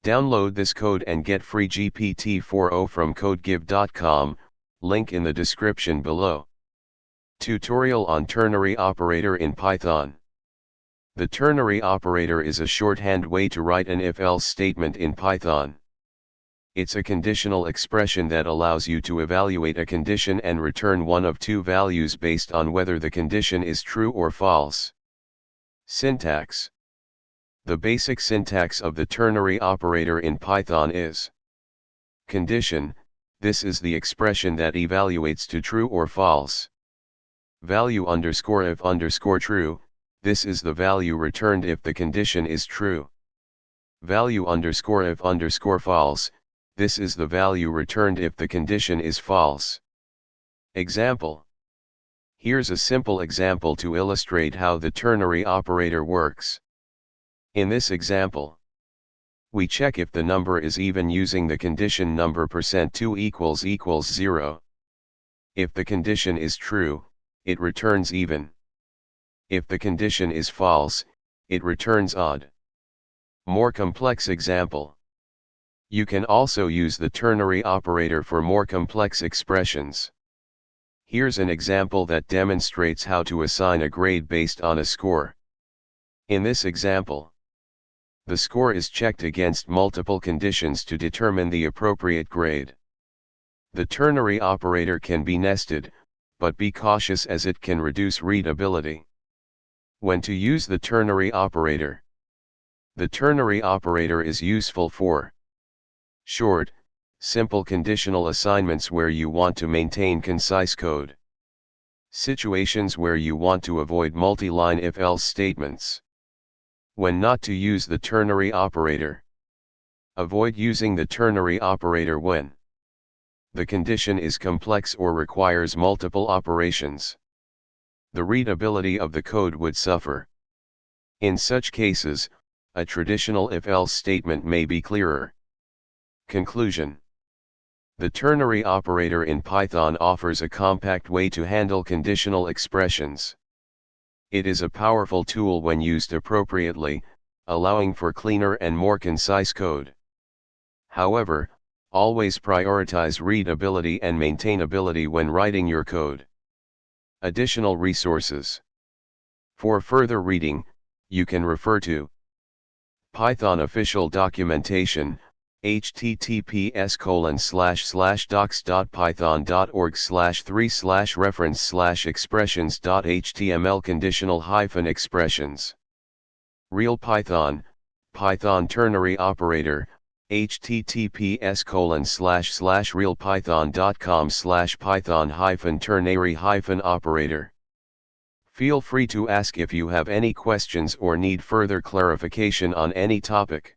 Download this code and get free GPT-4o from codegive.com, link in the description below. Tutorial on ternary operator in Python. The ternary operator is a shorthand way to write an if-else statement in Python. It's a conditional expression that allows you to evaluate a condition and return one of two values based on whether the condition is true or false. Syntax. The basic syntax of the ternary operator in Python is condition. This is the expression that evaluates to true or false. Value underscore if underscore true. This is the value returned if the condition is true. Value underscore if underscore false. This is the value returned if the condition is false. Example. Here's a simple example to illustrate how the ternary operator works. In this example, we check if the number is even using the condition number %2 == 0. If the condition is true, it returns even. If the condition is false, it returns odd. More complex example. You can also use the ternary operator for more complex expressions. Here's an example that demonstrates how to assign a grade based on a score. In this example, the score is checked against multiple conditions to determine the appropriate grade. The ternary operator can be nested, but be cautious as it can reduce readability. When to use the ternary operator. The ternary operator is useful for short, simple conditional assignments where you want to maintain concise code. Situations where you want to avoid multi-line if-else statements. When not to use the ternary operator. Avoid using the ternary operator when the condition is complex or requires multiple operations. The readability of the code would suffer. In such cases, a traditional if-else statement may be clearer. Conclusion. The ternary operator in Python offers a compact way to handle conditional expressions. It is a powerful tool when used appropriately, allowing for cleaner and more concise code. However, always prioritize readability and maintainability when writing your code. Additional resources. For further reading, you can refer to Python official documentation, https://docs.python.org/3/reference/expressions.html conditional-expressions. Real Python, Python ternary operator, https://realpython.com/python-ternary-operator. Feel free to ask if you have any questions or need further clarification on any topic.